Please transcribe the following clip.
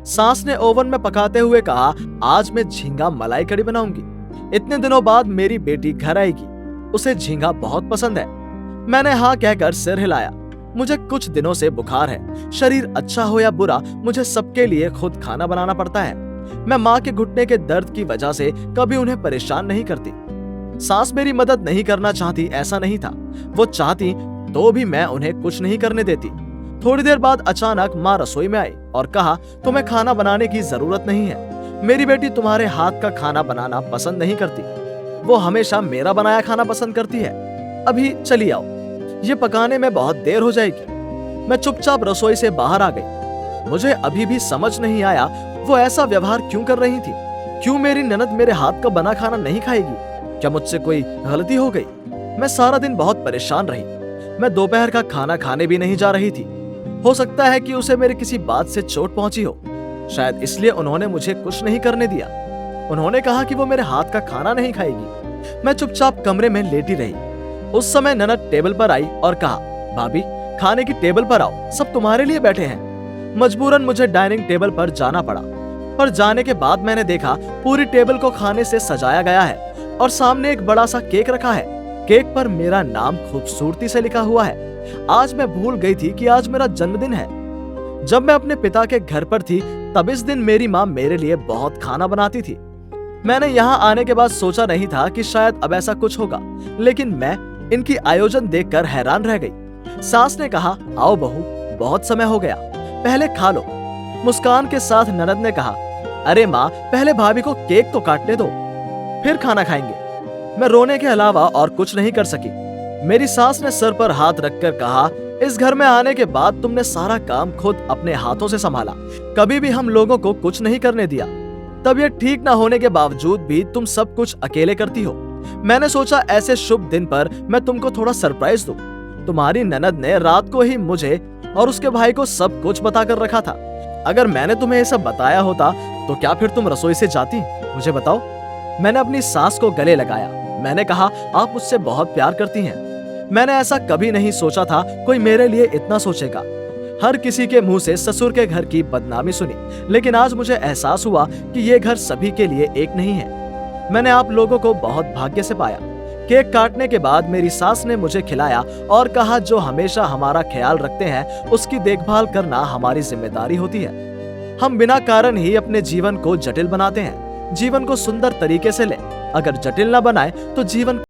सास ने ओवन में पकाते हुए कहा, आज मैं झींगा मलाई कड़ी बनाऊंगी। इतने दिनों बाद मेरी बेटी घर आएगी, उसे झींगा बहुत पसंद है। मैंने हाँ कहकर सिर हिलाया। मुझे कुछ दिनों से बुखार है, शरीर अच्छा हो या बुरा, मुझे सबके लिए खुद खाना बनाना पड़ता है। मैं माँ के घुटने के दर्द की वजह से कभी उन्हें परेशान नहीं करती। सास मेरी मदद नहीं करना चाहती ऐसा नहीं था, वो चाहती तो भी मैं उन्हें कुछ नहीं करने देती। थोड़ी देर बाद अचानक माँ रसोई में आई और कहा, तुम्हें खाना बनाने की जरूरत नहीं है। मेरी बेटी तुम्हारे हाथ का खाना बनाना पसंद नहीं करती, वो हमेशा मेरा बनाया खाना पसंद करती है। अभी चली आओ, ये पकाने में बहुत देर हो जाएगी। मैं चुपचाप रसोई से बाहर आ गई। मुझे अभी भी समझ नहीं आया वो ऐसा व्यवहार क्यों कर रही थी। क्यों मेरी ननद मेरे हाथ का बना खाना नहीं खाएगी? क्या मुझसे कोई गलती हो गई? मैं सारा दिन बहुत परेशान रही। मैं दोपहर का खाना खाने भी नहीं जा रही थी। हो सकता है कि उसे मेरी किसी बात से चोट पहुंची हो, शायद इसलिए उन्होंने मुझे कुछ नहीं करने दिया। उन्होंने कहा कि वो मेरे हाथ का खाना नहीं खाएगी। मैं चुपचाप कमरे में लेटी रही। उस समय ननद टेबल पर आई और कहा, भाभी खाने की टेबल पर आओ, सब तुम्हारे लिए बैठे हैं। मजबूरन मुझे डाइनिंग टेबल पर जाना पड़ा, पर जाने के बाद मैंने देखा पूरी टेबल को खाने से सजाया गया है और सामने एक बड़ा सा केक रखा है। केक पर मेरा नाम खूबसूरती से लिखा हुआ है। आज मैं भूल गई थी कि आज मेरा जन्मदिन है। जब मैं अपने पिता के घर पर थी तब इस दिन मेरी माँ मेरे लिए बहुत खाना बनाती थी। मैंने यहाँ आने के बाद सोचा नहीं था कि शायद अब ऐसा कुछ होगा, लेकिन मैं इनकी आयोजन देखकर हैरान रह गई। सास ने कहा, आओ बहू, बहुत समय हो गया, पहले खा लो। मुस्कान के साथ ननद ने कहा, अरे माँ, पहले भाभी को केक तो काटने दो, फिर खाना खाएंगे। मैं रोने के अलावा और कुछ नहीं कर सकी। मेरी सास ने सर पर हाथ रखकर कहा, इस घर में आने के बाद तुमने सारा काम खुद अपने हाथों से संभाला, कभी भी हम लोगों को कुछ नहीं करने दिया। तबीयत ठीक न होने के बावजूद भी तुम सब कुछ अकेले करती हो। मैंने सोचा ऐसे शुभ दिन पर मैं तुमको थोड़ा सरप्राइज दूं। तुम्हारी ननद ने रात को ही मुझे और उसके भाई को सब कुछ बताकर रखा था। अगर मैंने तुम्हें ये सब बताया होता तो क्या फिर तुम रसोई से जाती? मुझे बताओ। मैंने अपनी सास को गले लगाया। मैंने कहा, आप मुझसे बहुत प्यार करती हैं। मैंने ऐसा कभी नहीं सोचा था कोई मेरे लिए इतना सोचेगा। हर किसी के मुंह से ससुर के घर की बदनामी सुनी, लेकिन आज मुझे एहसास हुआ कि ये घर सभी के लिए एक नहीं है। मैंने आप लोगों को बहुत भाग्य से पाया। केक काटने के बाद मेरी सास ने मुझे खिलाया और कहा, जो हमेशा हमारा ख्याल रखते हैं उसकी देखभाल करना हमारी जिम्मेदारी होती है। हम बिना कारण ही अपने जीवन को जटिल बनाते हैं। जीवन को सुंदर तरीके से लें, अगर जटिल ना बनाए तो जीवन